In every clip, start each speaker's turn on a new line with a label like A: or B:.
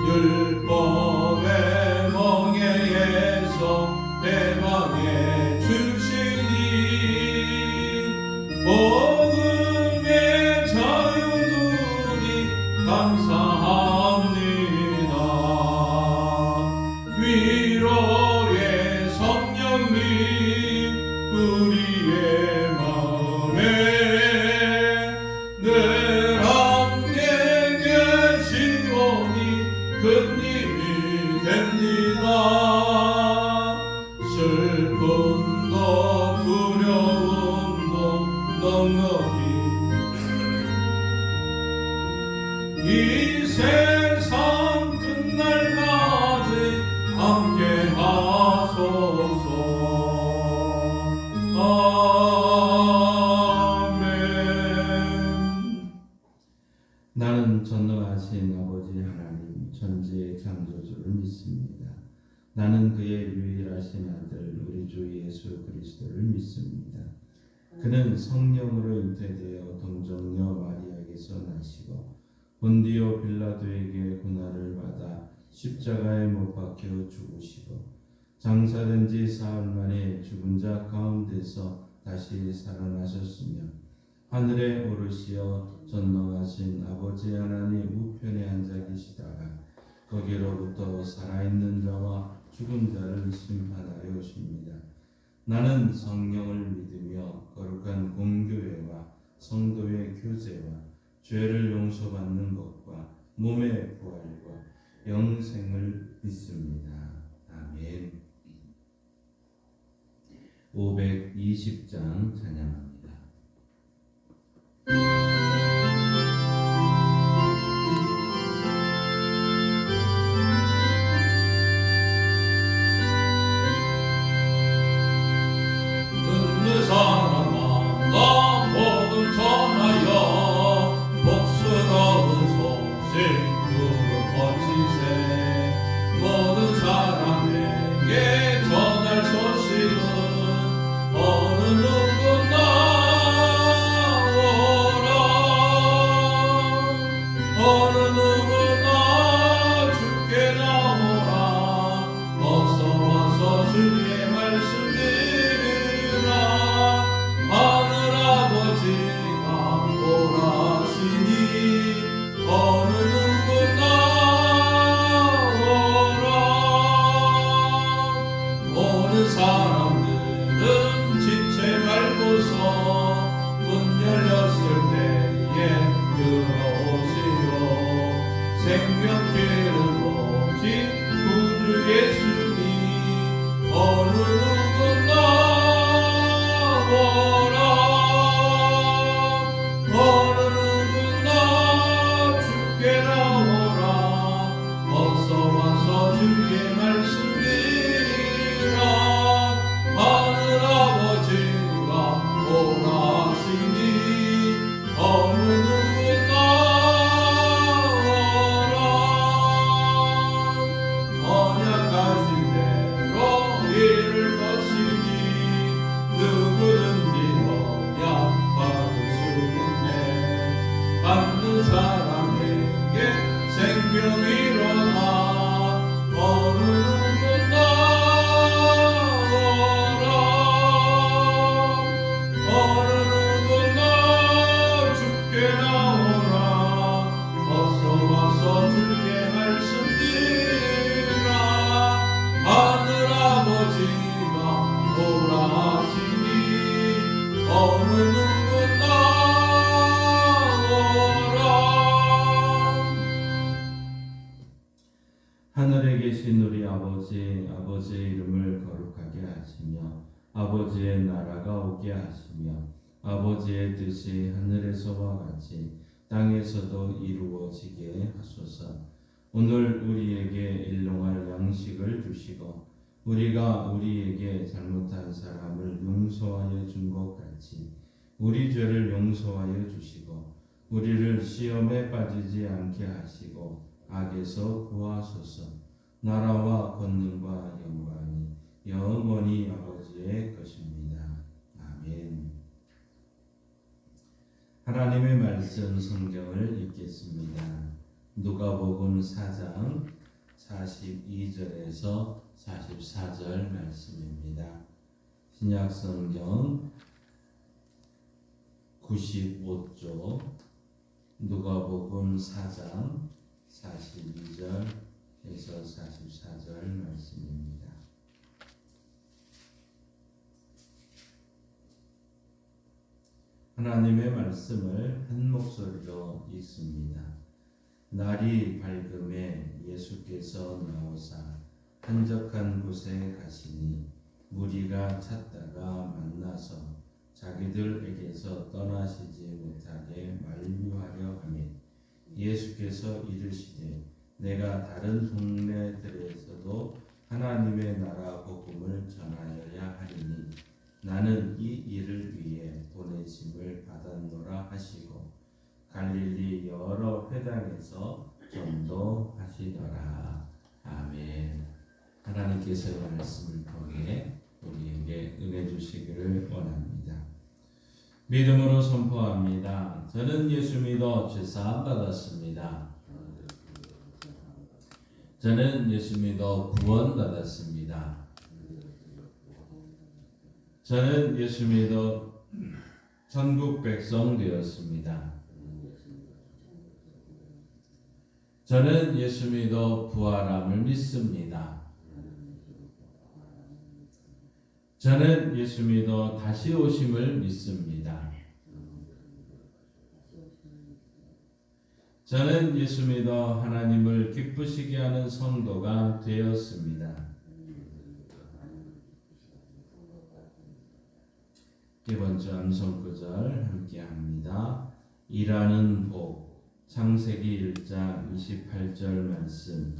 A: 율법의 멍에에서 해방해 주시니 복음의 자유누리 감사합니다. 위로의 성령님 우리의 마음에 늘 함께 계시오니 큰 힘이 됩니다. 슬픔도 두려움도 넉넉히 이 세상 끝날까지 함께 하소서. 아멘.
B: 나는 전능하신 아버지 하나님 전지의 창조주를 믿습니다. 나는 그의 유일하신 아들 우리 주 예수 그리스도를 믿습니다. 그는 성령으로 잉태되어 동정녀 마리아에게서 나시고 본디오 빌라도에게 고난을 받아 십자가에 못 박혀 죽으시고 장사된 지 사흘 만에 죽은 자 가운데서 다시 살아나셨으며 하늘에 오르시어 전능하신 아버지 하나님 우편에 앉아 계시다가 거기로부터 살아있는 자와 죽은 자를 심판하려 오십니다. 나는 성령을 믿으며 거룩한 공교회와 성도의 교제와 죄를 용서받는 것과 몸의 부활과 영생을 믿습니다. 아멘. 520장 찬양합니다.
A: 듣는 사람아 나 복음 전하여 복스러운 소식 누구 거치세. 모든 사람에게 전할 소식은 어느 누구나 오라. 어느 누구나 주께 나오라. 어서 와서 주의 말씀 들으라. 하늘 아버지가 오라시니 어느 누구나 오라. 오는 사람들은 지체 말고서 문 열렸을 때에 들어오시오. 생명길은 오직 구주 예수니 어느 누구나 오라. 어느 누구나 주께 나오라. 어서 와서 주의 말씀 들으라. 하늘 아버지가 오라시니 어느 누구나 오라. 언약하신 대로 이룰 것이니 누구든지 언약받을 수 있네. 받는 사람에게 생명이 일어나 어느 누구나 오라. 어느 누구나 주께 나오라. 어서 와서 주의 말씀 들으라. 하늘 아버지가 오라시니 어느 누구나 오라.
B: 하늘에 계신 우리 아버지의 이름을 거룩하게 하시며 아버지의 나라가 오게 하시며 아버지의 뜻이 하늘에서와 같이 땅에서도 이루어지게 하소서. 오늘 우리에게 일용할 양식을 주시고 우리가 우리에게 잘못한 사람을 용서하여 준 것 같이 우리 죄를 용서하여 주시고 우리를 시험에 빠지지 않게 하시고 악에서 구하소서. 나라와 권능과 영광이 영원히 아버지의 것입니다. 아멘. 하나님의 말씀 성경을 읽겠습니다. 누가복음 4장 42절에서 44절 말씀입니다. 신약성경 95쪽 누가복음 4장 42절에서 44절 말씀입니다. 하나님의 말씀을 한 목소리로 읽습니다. 날이 밝음에 예수께서 나오사 한적한 곳에 가시니 무리가 찾다가 만나서 자기들에게서 떠나시지 못하게 만류하려 하니 예수께서 이르시되 내가 다른 동네들에서도 하나님의 나라 복음을 전하여야 하리니 나는 이 일을 위해 보내심을 받았노라 하시고 갈릴리 여러 회당에서 전도하시더라. 아멘. 하나님께서 말씀을 통해 우리에게 은혜 주시기를 원합니다. 믿음으로 선포합니다. 저는 예수 믿어 죄사함 받았습니다. 저는 예수 믿어 구원 받았습니다. 저는 예수 믿어 천국 백성 되었습니다. 저는 예수 믿어 부활함을 믿습니다. 저는 예수 믿어 다시 오심을 믿습니다. 저는 예수 믿어 하나님을 기쁘시게 하는 성도가 되었습니다. 이번 주 암송구절 함께합니다. 일하는 복, 창세기 1장 28절 말씀.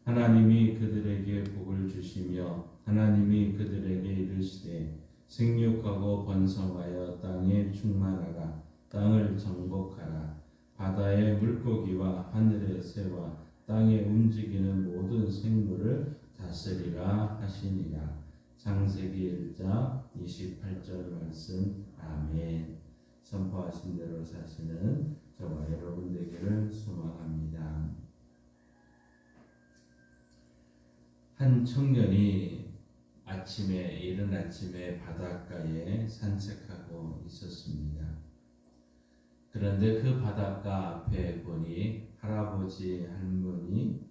B: 하나님이 그들에게 복을 주시며 하나님이 그들에게 이르시되 생육하고 번성하여 땅에 충만하라. 땅을 정복하라. 바다의 물고기와 하늘의 새와 땅에 움직이는 모든 생물을 다스리라 하시니라. 창세기 1장 28절 말씀. 아멘. 선포하신 대로 사시는 저와 여러분 되기를 소망합니다. 한 청년이 이른 아침에 바닷가에 산책하고 있었습니다. 그런데 그 바닷가 앞에 보니 할아버지 할머니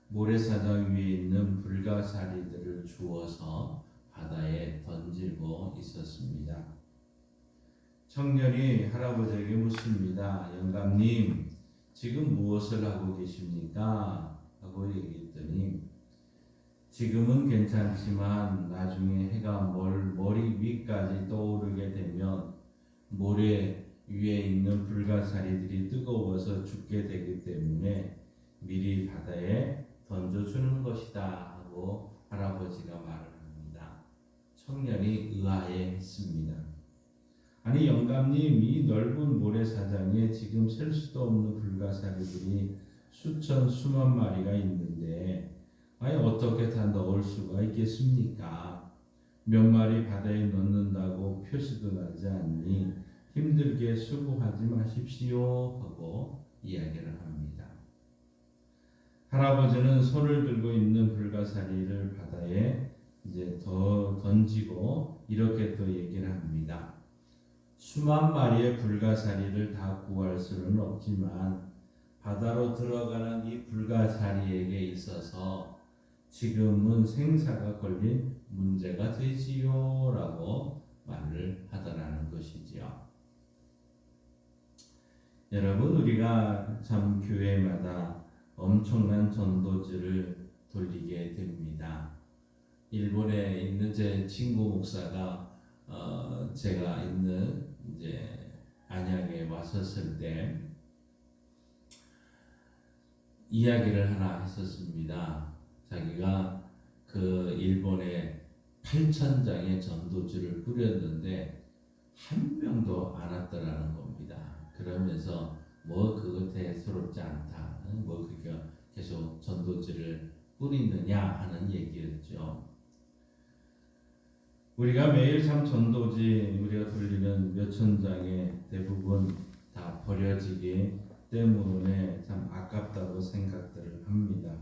B: 모래사장 위에 있는 불가사리들을 주워서 바다에 던지고 있었습니다. 청년이 할아버지에게 묻습니다. 영감님, 지금 무엇을 하고 계십니까? 하고 얘기했더니 지금은 괜찮지만 나중에 해가 머리 위까지 떠오르게 되면 모래 위에 있는 불가사리들이 뜨거워서 죽게 되기 때문에 미리 바다에 던져주는 것이다 하고 할아버지가 말을 합니다. 청년이 의아해했습니다. 아니 영감님, 이 넓은 모래사장에 지금 셀 수도 없는 불가사리들이 수만 마리가 있는데 아니 어떻게 다 넣을 수가 있겠습니까? 몇 마리 바다에 넣는다고 표시도 나지 않니 힘들게 수고하지 마십시오 하고 이야기를 합니다. 할아버지는 손을 들고 있는 불가사리를 바다에 이제 더 던지고 이렇게 또 얘기를 합니다. 수만 마리의 불가사리를 다 구할 수는 없지만 바다로 들어가는 이 불가사리에게 있어서 지금은 생사가 걸린 문제가 되지요 라고 말을 하더라는 것이지요. 여러분, 우리가 참 교회마다 엄청난 전도지를 돌리게 됩니다. 일본에 있는 제 친구 목사가 제가 있는 이제 안양에 왔었을 때 이야기를 하나 했었습니다. 자기가 그 일본에 8,000장의 전도지를 뿌렸는데 한 명도 안 왔더라는 겁니다. 그러면서 뭐 그거 대수롭지 않다. 뭐 그게 계속 전도지를 뿌리느냐 하는 얘기였죠. 우리가 매일 참 전도지 우리가 돌리는 몇천 장의 대부분 다 버려지기 때문에 참 아깝다고 생각들을 합니다.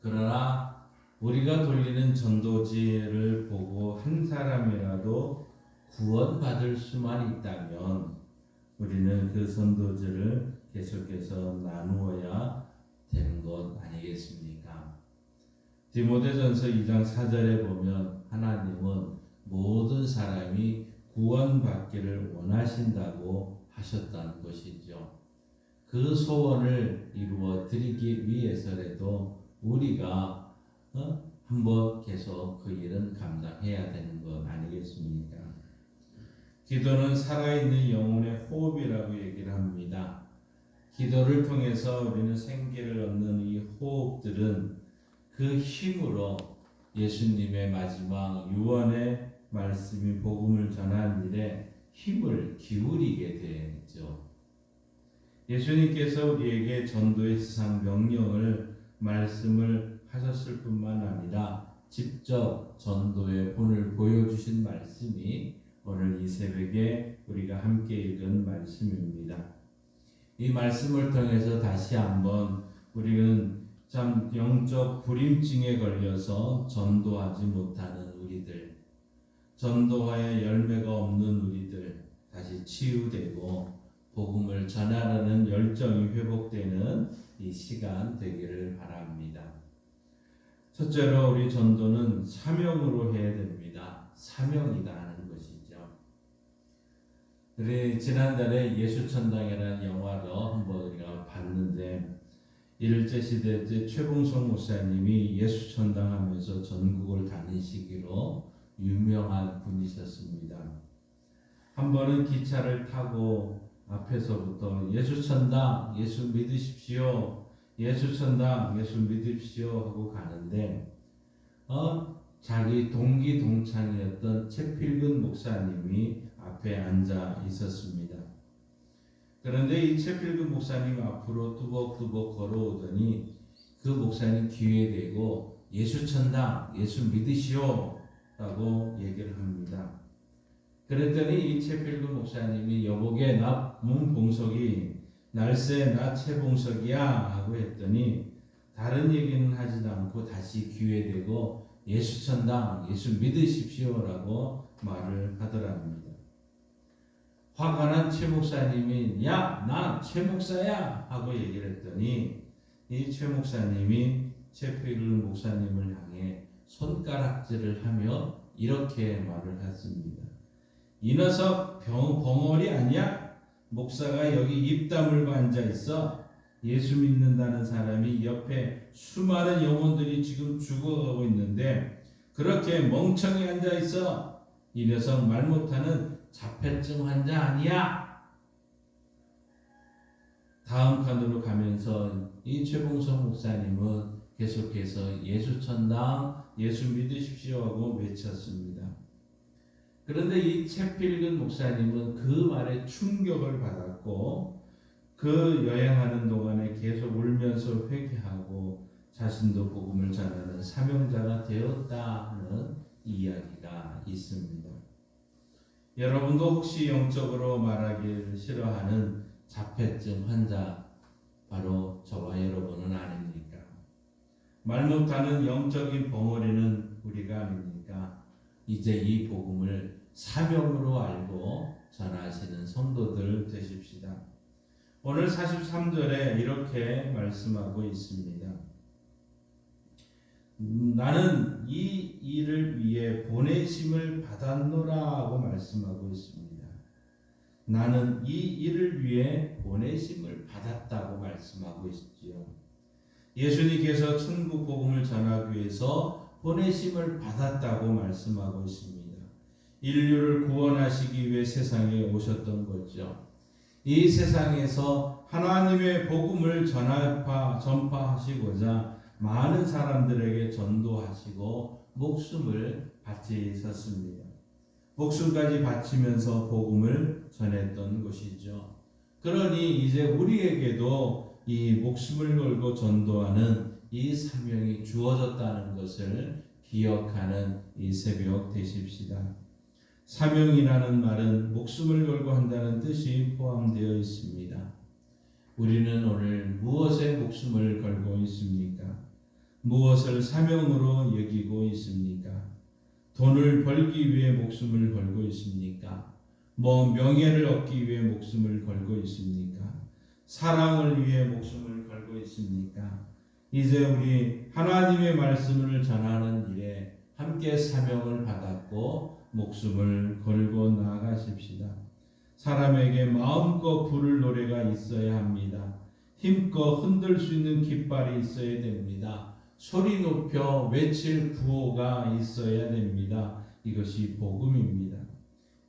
B: 그러나 우리가 돌리는 전도지를 보고 한 사람이라도 구원받을 수만 있다면 우리는 그 전도지를 계속해서 나누어야 되는 것 아니겠습니까? 디모데전서 2장 4절에 보면 하나님은 모든 사람이 구원받기를 원하신다고 하셨다는 것이죠. 그 소원을 이루어 드리기 위해서라도 우리가 한번 계속 그 일은 감당해야 되는 것 아니겠습니까? 기도는 살아있는 영혼의 호흡이라고 얘기를 합니다. 기도를 통해서 우리는 생기를 얻는 이 호흡들은 그 힘으로 예수님의 마지막 유언의 말씀이 복음을 전하는 일에 힘을 기울이게 되죠. 예수님께서 우리에게 전도의 세상 명령을 말씀을 하셨을 뿐만 아니라 직접 전도의 본을 보여주신 말씀이 오늘 이 새벽에 우리가 함께 읽은 말씀입니다. 이 말씀을 통해서 다시 한번 우리는 참 영적 불임증에 걸려서 전도하지 못하는 우리들, 전도의 열매가 없는 우리들 다시 치유되고 복음을 전하려는 열정이 회복되는 이 시간 되기를 바랍니다. 첫째로 우리 전도는 사명으로 해야 됩니다. 사명이다 하는 것이죠. 우리 지난달에 예수천당이라는 영화를 한번 우리가 봤는데 일제시대 때 최봉성 목사님이 예수천당 하면서 전국을 다니시기로 유명한 분이셨습니다. 한 번은 기차를 타고 앞에서부터 예수천당, 예수 믿으십시오, 예수천당, 예수 믿으십시오 하고 가는데 자기 동기 동창이었던 채필근 목사님이 앞에 앉아 있었습니다. 그런데 이 채필근 목사님 앞으로 뚜벅뚜벅 걸어오더니 그 목사님 귀에 대고 예수천당, 예수 믿으시오 라고 얘기를 합니다. 그랬더니 이 채필근 목사님이 여보게 나 문봉석이 날쌔 나 채봉석이야 하고 했더니 다른 얘기는 하지도 않고 다시 귀에 대고 예수천당, 예수 믿으십시오 라고 말을 하더랍니다. 화가 난 최 목사님이 야, 나 최 목사야 하고 얘기를 했더니 이 최 목사님이 채필근 목사님을 향해 손가락질을 하며 이렇게 말을 했습니다. 이 녀석 벙어리 아니야? 목사가 여기 입 다물고 앉아 있어. 예수 믿는다는 사람이 옆에 수많은 영혼들이 지금 죽어가고 있는데 그렇게 멍청이 앉아 있어. 이 녀석 말 못하는 자폐증 환자 아니야? 다음 칸으로 가면서 이 최봉성 목사님은 계속해서 예수천당, 예수 믿으십시오 하고 외쳤습니다. 그런데 이 채필근 목사님은 그 말에 충격을 받았고 그 여행하는 동안에 계속 울면서 회개하고 자신도 복음을 전하는 사명자가 되었다 하는 이야기가 있습니다. 여러분도 혹시 영적으로 말하기를 싫어하는 자폐증 환자 바로 저와 여러분은 아닙니까? 말 못하는 영적인 벙어리는 우리가 아닙니까? 이제 이 복음을 사명으로 알고 전하시는 성도들 되십시다. 오늘 43절에 이렇게 말씀하고 있습니다. 나는 이 일을 위해 보내심을 받았노라 하고 말씀하고 있습니다. 나는 이 일을 위해 보내심을 받았다고 말씀하고 있지요. 예수님께서 천국 복음을 전하기 위해서 보내심을 받았다고 말씀하고 있습니다. 인류를 구원하시기 위해 세상에 오셨던 거죠. 이 세상에서 하나님의 복음을 전파하시고자 많은 사람들에게 전도하시고 목숨을 바치셨습니다. 목숨까지 바치면서 복음을 전했던 것이죠. 그러니 이제 우리에게도 이 목숨을 걸고 전도하는 이 사명이 주어졌다는 것을 기억하는 이 새벽 되십시다. 사명이라는 말은 목숨을 걸고 한다는 뜻이 포함되어 있습니다. 우리는 오늘 무엇에 목숨을 걸고 있습니까? 무엇을 사명으로 여기고 있습니까? 돈을 벌기 위해 목숨을 걸고 있습니까? 명예를 얻기 위해 목숨을 걸고 있습니까? 사랑을 위해 목숨을 걸고 있습니까? 이제 우리 하나님의 말씀을 전하는 일에 함께 사명을 받았고 목숨을 걸고 나아가십시다. 사람에게 마음껏 부를 노래가 있어야 합니다. 힘껏 흔들 수 있는 깃발이 있어야 됩니다. 소리 높여 외칠 구호가 있어야 됩니다. 이것이 복음입니다.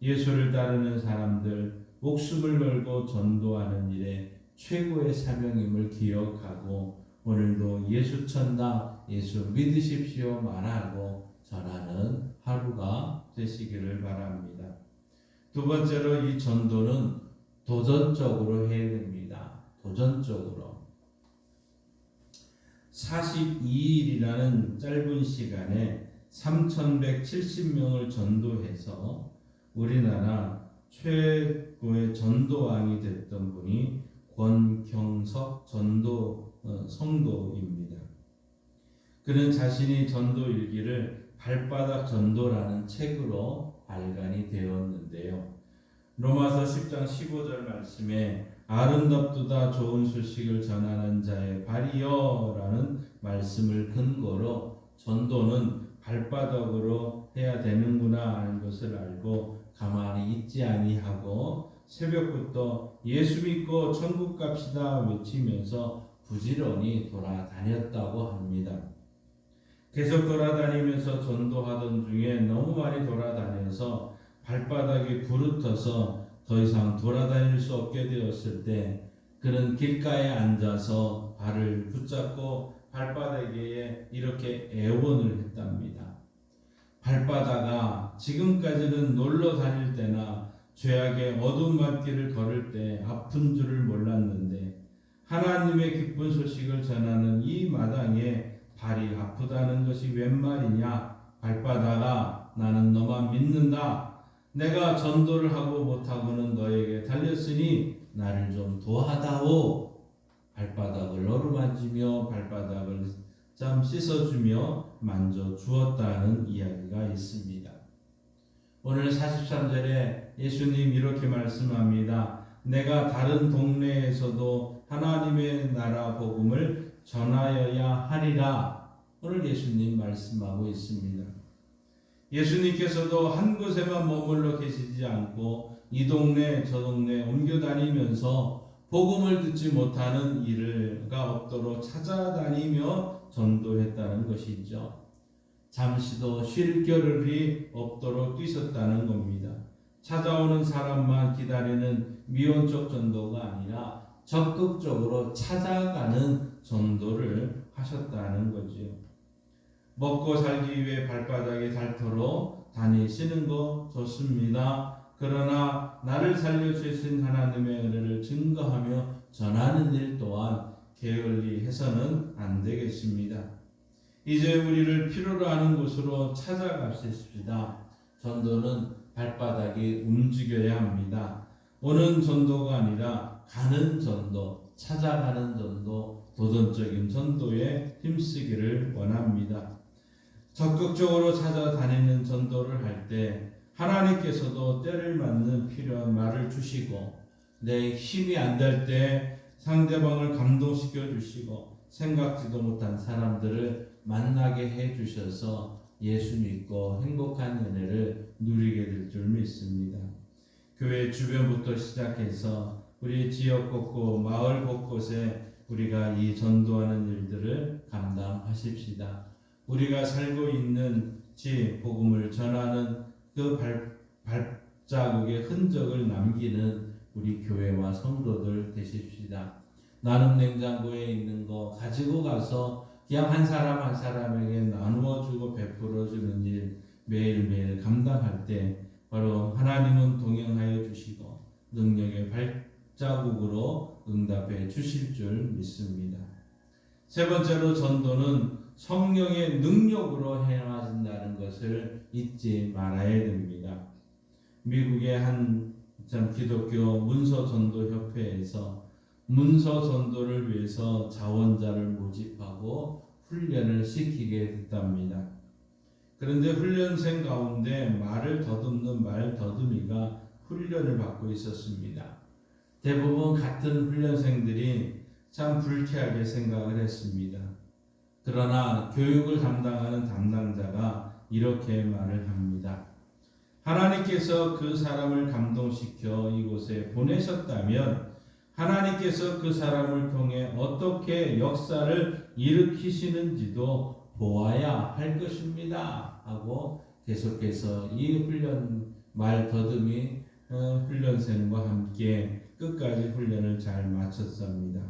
B: 예수를 따르는 사람들 목숨을 걸고 전도하는 일에 최고의 사명임을 기억하고 오늘도 예수 천당, 예수 믿으십시오 말하고 전하는 하루가 되시기를 바랍니다. 두 번째로 이 전도는 도전적으로 해야 됩니다. 도전적으로. 42일이라는 짧은 시간에 3,170명을 전도해서 우리나라 최고의 전도왕이 됐던 분이 권경석 성도입니다. 그는 자신이 전도 일기를 발바닥 전도라는 책으로 발간이 되었는데요. 로마서 10장 15절 말씀에 아름답도다 좋은 소식을 전하는 자의 발이여라는 말씀을 근거로 전도는 발바닥으로 해야 되는구나 하는 것을 알고 가만히 있지 아니하고 새벽부터 예수 믿고 천국 갑시다 외치면서 부지런히 돌아다녔다고 합니다. 계속 돌아다니면서 전도하던 중에 너무 많이 돌아다녀서 발바닥이 부르터서 더 이상 돌아다닐 수 없게 되었을 때 그는 길가에 앉아서 발을 붙잡고 발바닥에 이렇게 애원을 했답니다. 발바닥아, 지금까지는 놀러 다닐 때나 죄악의 어두운 밤길을 걸을 때 아픈 줄을 몰랐는데 하나님의 기쁜 소식을 전하는 이 마당에 발이 아프다는 것이 웬 말이냐? 발바닥아, 나는 너만 믿는다. 내가 전도를 하고 못하고는 너에게 달렸으니 나를 좀 도와다오. 발바닥을 어루만지며 발바닥을 참 씻어주며 만져주었다는 이야기가 있습니다. 오늘 43절에 예수님 이렇게 말씀합니다. 내가 다른 동네에서도 하나님의 나라 복음을 전하여야 하리라. 오늘 예수님 말씀하고 있습니다. 예수님께서도 한 곳에만 머물러 계시지 않고 이 동네 저 동네 옮겨 다니면서 복음을 듣지 못하는 일가 없도록 찾아다니며 전도했다는 것이죠. 잠시도 쉴 겨를이 없도록 뛰셨다는 겁니다. 찾아오는 사람만 기다리는 미온적 전도가 아니라 적극적으로 찾아가는 전도를 하셨다는 거지요. 먹고 살기 위해 발바닥에 닳도록 다니시는 거 좋습니다. 그러나 나를 살려주신 하나님의 은혜를 증거하며 전하는 일 또한 게을리 해서는 안 되겠습니다. 이제 우리를 필요로 하는 곳으로 찾아갑시다. 전도는 발바닥이 움직여야 합니다. 오는 전도가 아니라 가는 전도, 찾아가는 전도, 도전적인 전도에 힘쓰기를 원합니다. 적극적으로 찾아다니는 전도를 할 때 하나님께서도 때를 맞는 필요한 말을 주시고 내 힘이 안 될 때 상대방을 감동시켜 주시고 생각지도 못한 사람들을 만나게 해 주셔서 예수 믿고 행복한 은혜를 누리게 될 줄 믿습니다. 교회 주변부터 시작해서 우리 지역 곳곳 마을 곳곳에 우리가 이 전도하는 일들을 감당하십시다. 우리가 살고 있는 지 복음을 전하는 그 발자국의 흔적을 남기는 우리 교회와 성도들 되십시다. 나눔 냉장고에 있는 거 가지고 가서 그냥 한 사람 한 사람에게 나누어 주고 베풀어 주는 일 매일매일 감당할 때 바로 하나님은 동행하여 주시고 능력의 발자국으로 응답해 주실 줄 믿습니다. 세 번째로 전도는 성령의 능력으로 행하신다는 것을 잊지 말아야 됩니다. 미국의 한 기독교 문서전도협회에서 문서전도를 위해서 자원자를 모집하고 훈련을 시키게 됐답니다. 그런데 훈련생 가운데 말을 더듬는 말 더듬이가 훈련을 받고 있었습니다. 대부분 같은 훈련생들이 참 불쾌하게 생각을 했습니다. 그러나 교육을 담당하는 담당자가 이렇게 말을 합니다. 하나님께서 그 사람을 감동시켜 이곳에 보내셨다면 하나님께서 그 사람을 통해 어떻게 역사를 일으키시는지도 보아야 할 것입니다. 하고 계속해서 이 훈련 말 더듬이 훈련생과 함께 끝까지 훈련을 잘 마쳤습니다.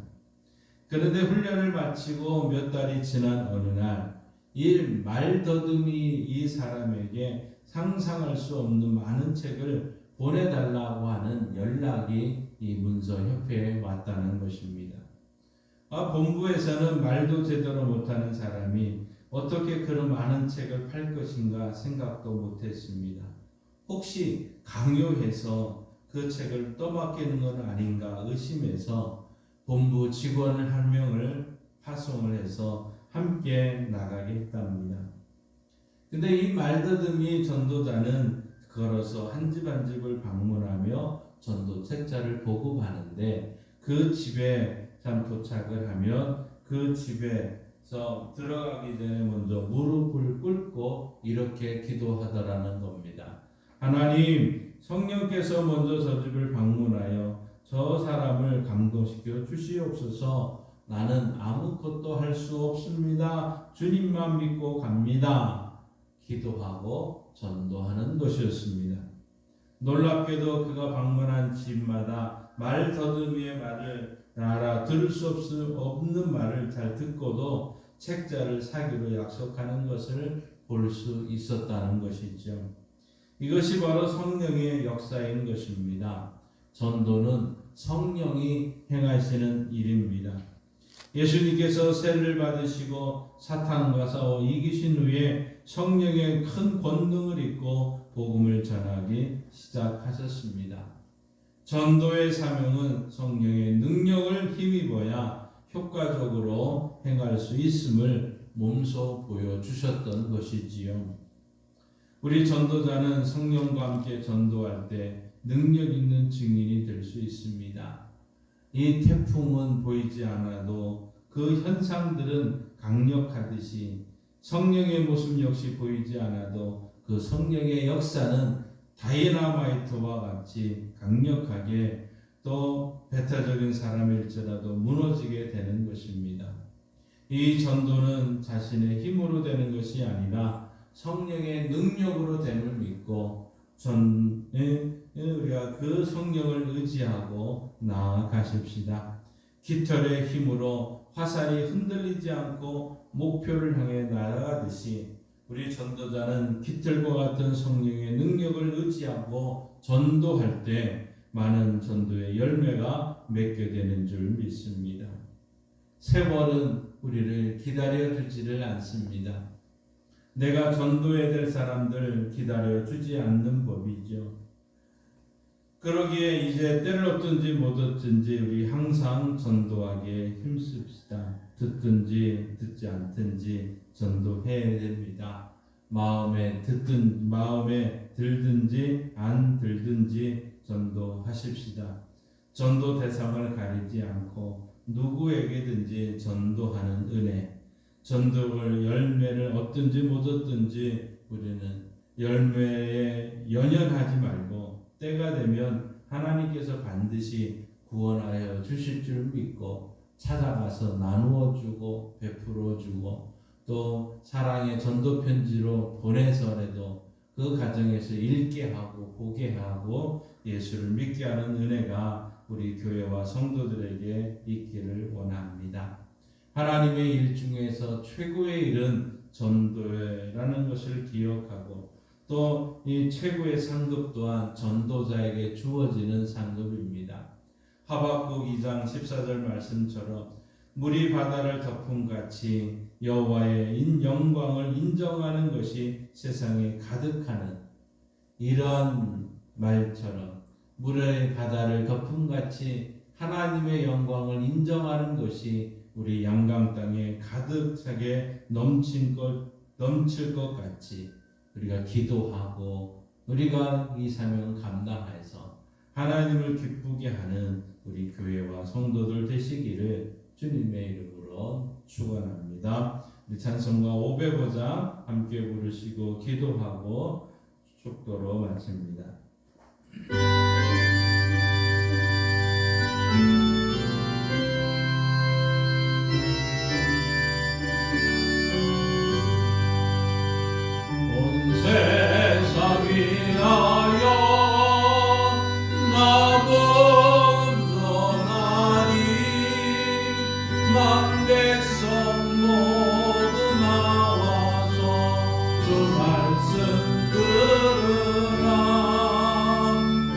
B: 그런데 훈련을 마치고 몇 달이 지난 어느 날 이 말 더듬이 이 사람에게 상상할 수 없는 많은 책을 보내달라고 하는 연락이 이 문서협회에 왔다는 것입니다. 본부에서는 말도 제대로 못하는 사람이 어떻게 그런 많은 책을 팔 것인가 생각도 못했습니다. 혹시 강요해서 그 책을 떠맡기는 건 아닌가 의심해서 본부 직원 한 명을 파송을 해서 함께 나가게 했답니다. 근데 이 말더듬이 전도자는 걸어서 한 집 한 집을 방문하며 전도 책자를 보고가는데 그 집에 참 도착을 하면 그 집에서 들어가기 전에 먼저 무릎을 꿇고 이렇게 기도하더라는 겁니다. 하나님, 성령께서 먼저 저 집을 방문하여 저 사람을 감동시켜 주시옵소서. 나는 아무것도 할 수 없습니다. 주님만 믿고 갑니다. 기도하고 전도하는 것이었습니다. 놀랍게도 그가 방문한 집마다 말 더듬이의 말을 알아들을 수 없는 말을 잘 듣고도 책자를 사기로 약속하는 것을 볼 수 있었다는 것이죠. 이것이 바로 성령의 역사인 것입니다. 전도는 성령이 행하시는 일입니다. 예수님께서 세례를 받으시고 사탄과 싸워 이기신 후에 성령의 큰 권능을 입고 복음을 전하기 시작하셨습니다. 전도의 사명은 성령의 능력을 힘입어야 효과적으로 행할 수 있음을 몸소 보여주셨던 것이지요. 우리 전도자는 성령과 함께 전도할 때 능력 있는 증인이 될 수 있습니다. 이 태풍은 보이지 않아도 그 현상들은 강력하듯이 성령의 모습 역시 보이지 않아도 그 성령의 역사는 다이너마이트와 같이 강력하게 또 배타적인 사람일지라도 무너지게 되는 것입니다. 이 전도는 자신의 힘으로 되는 것이 아니라 성령의 능력으로 됨을 믿고 우리가 그 성령을 의지하고 나아가십시다. 깃털의 힘으로 화살이 흔들리지 않고 목표를 향해 날아가듯이 우리 전도자는 깃털과 같은 성령의 능력을 의지하고 전도할 때 많은 전도의 열매가 맺게 되는 줄 믿습니다. 세월은 우리를 기다려주지를 않습니다. 내가 전도해야 될 사람들 기다려주지 않는 법이죠. 그러기에 이제 때를 얻든지 못 얻든지 우리 항상 전도하기에 힘씁시다. 듣든지 듣지 않든지 전도해야 됩니다. 마음에 들든지 안 들든지 전도하십시다. 전도 대상을 가리지 않고 누구에게든지 전도하는 은혜, 전도를 열매를 얻든지 못 얻든지 우리는 열매에 연연하지 말고 때가 되면 하나님께서 반드시 구원하여 주실 줄 믿고 찾아가서 나누어 주고 베풀어 주고 또 사랑의 전도 편지로 보내서라도 그 가정에서 읽게 하고 보게 하고 예수를 믿게 하는 은혜가 우리 교회와 성도들에게 있기를 원합니다. 하나님의 일 중에서 최고의 일은 전도라는 것을 기억하고 또 이 최고의 상급 또한 전도자에게 주어지는 상급입니다. 하박국 2장 14절 말씀처럼 물이 바다를 덮음같이 여호와의 영광을 인정하는 것이 세상에 가득하는 이런 말처럼 물의 바다를 덮음같이 하나님의 영광을 인정하는 것이 우리 양강 땅에 가득 차게 넘칠 것 같이 우리가 기도하고 우리가 이 사명을 감당해서 하나님을 기쁘게 하는 우리 교회와 성도들 되시기를 주님의 이름으로 축원합니다. 우리 찬송가 500호장 함께 부르시고 기도하고 축도로 마칩니다.
A: 온 세상 위하여 나무는 전하니 만 백성 모두 나와서 주 말씀 들으라.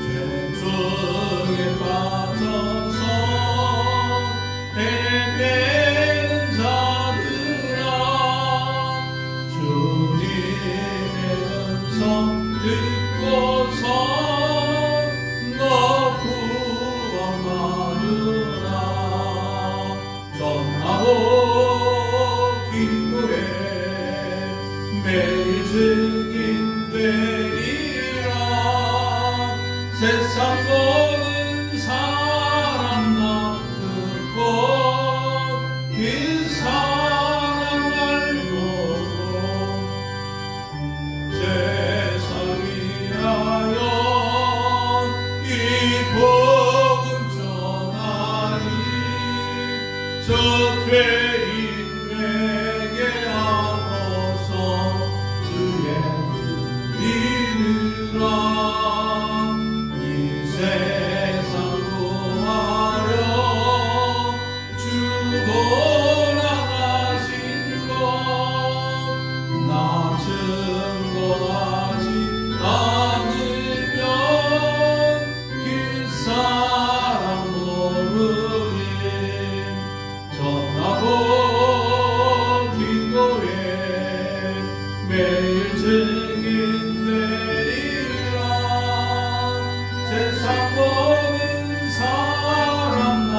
A: 죄중에 빠져서 헤매는 자들아, 주님의 음성 듣고서 너 구원 받으라. 전하고 기도해 매일 증인 되리라. 세상 모든 사람 너 듣고 그 사람 알도록 세상 위하여 이 복음 전하니 저 죄인에게 하소서 주 예수 믿으라. 이 세상 구하려 주 돌아가신 것 나 증거하지 않으면 그 사람 모르리. 전하고 기도해 매일 증인 되리라. 세상 모든 사람 나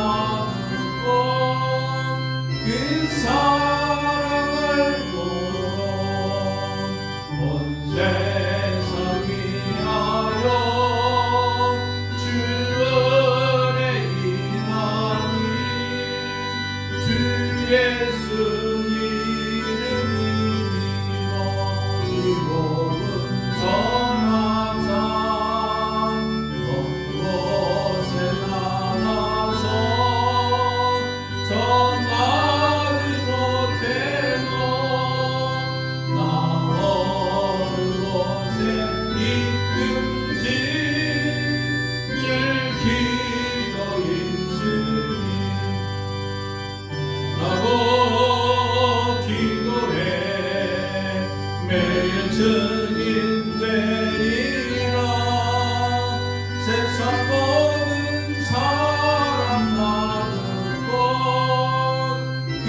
A: 듣고 그 사람 알도록 온 세상 위하여 주 은혜 임하니 주 예수 이름 믿어 이 복음 전하자. 먼 곳에 나가서 전하지 못해도 나 어느 곳에 있든지 늘 기도 힘쓰니 라고 기도해 매일 증인 되리라. 세상 모든 사람 나 듣고 그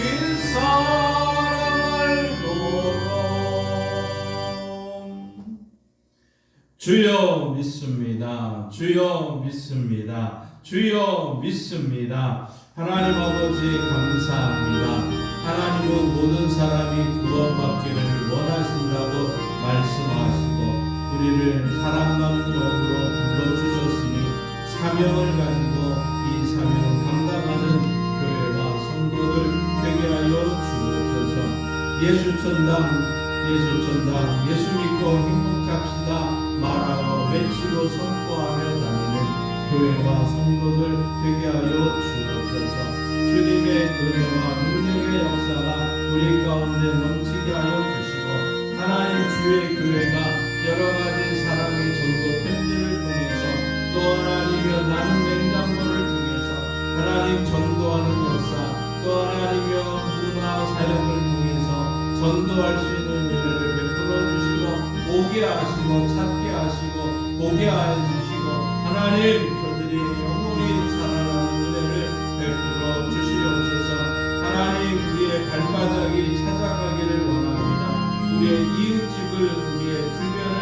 A: 사람 알도록.
B: 주여 믿습니다. 주여 믿습니다. 주여 믿습니다. 하나님 아버지 감사합니다. 하나님은 모든 사람이 구원받기를 원하신다고 말씀하시고 우리를 사랑만으로 불러주셨으니 사명을 가지고 이 사명을 감당하는 교회와 성도들 되게 하여 주옵소서. 예수천당 예수 믿고 행복합시다 말하고 외치고 선포하며 다니는 교회와 성도들 되게 하여 주옵소서. 주님의 은혜와 능력의 역사가 우리 가운데 넘치게 하여 주시고 하나님 주의 교회가 여러가지 사랑의 전도 편지를 통해서 또 하나님이여 나눔 냉장고를 통해서 하나님 전도하는 역사 또 하나님이여 문화 사역을 통해서 전도할 수 있는 은혜를 베풀어 주시고 오게 하시고 찾게 하시고 보게 하여 주시고 하나님 저들이 영원히 살아가는 은혜를 베풀어 주시옵소서. 하나님 우리의 발바닥이 찾아가기를 원합니다. 우리의 이웃집을 우리의 주변을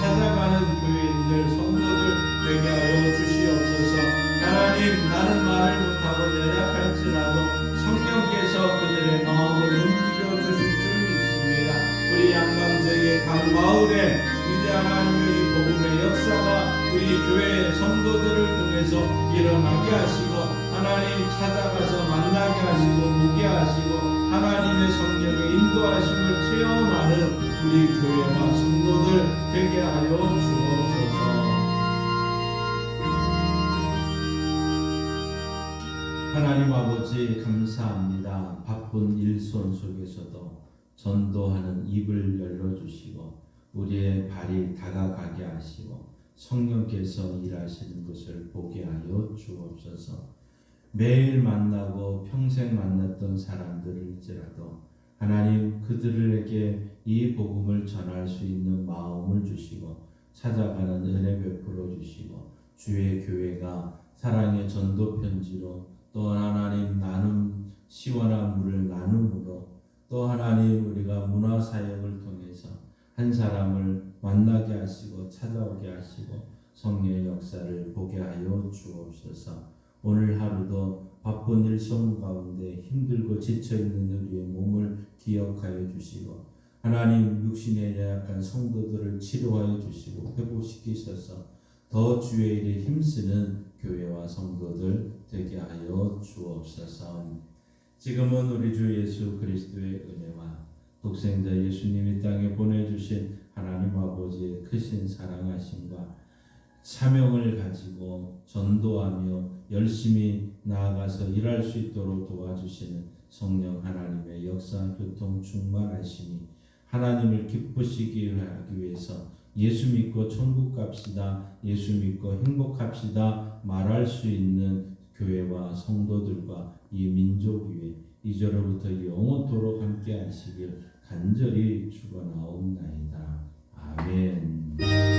B: 찾아가는 교회인들 성도들 되게 하여 주시옵소서. 하나님 나는 말을 못하고 연약할지라도 성령께서 성도들을 통해서 일어나게 하시고 하나님 찾아가서 만나게 하시고 보게 하시고 하나님의 성령의 인도하심을 체험하는 우리 교회와 성도들 되게 하여 주옵소서. 하나님 아버지 감사합니다. 바쁜 일손 속에서도 전도하는 입을 열어주시고 우리의 발이 다가가게 하시고 성령께서 일하시는 것을 보게 하여 주옵소서. 매일 만나고 평생 만났던 사람들일지라도 하나님 그들에게 이 복음을 전할 수 있는 마음을 주시고 찾아가는 은혜 베풀어 주시고 주의 교회가 사랑의 전도 편지로 또 하나님 나눔 시원한 물을 나눔으로 또 하나님 우리가 문화 사역을 통해서 한 사람을 만나게 하시고 찾아오게 하시고 성령의 역사를 보게 하여 주옵소서. 오늘 하루도 바쁜 일성 가운데 힘들고 지쳐있는 우리의 몸을 기억하여 주시고 하나님 육신에 연약한 성도들을 치료하여 주시고 회복시키셔서 더 주의 일에 힘쓰는 교회와 성도들 되게 하여 주옵소서. 지금은 우리 주 예수 그리스도의 은혜와 독생자 예수님이 땅에 보내주신 하나님 아버지의 크신 사랑하심과 사명을 가지고 전도하며 열심히 나아가서 일할 수 있도록 도와주시는 성령 하나님의 역사 교통 충만하심이 하나님을 기쁘시게 하기 위해서 예수 믿고 천국 갑시다, 예수 믿고 행복합시다 말할 수 있는 교회와 성도들과 이 민족 위에 이제로부터 영원토록 함께 하시길 간절히 축원하옵나이다. 아멘.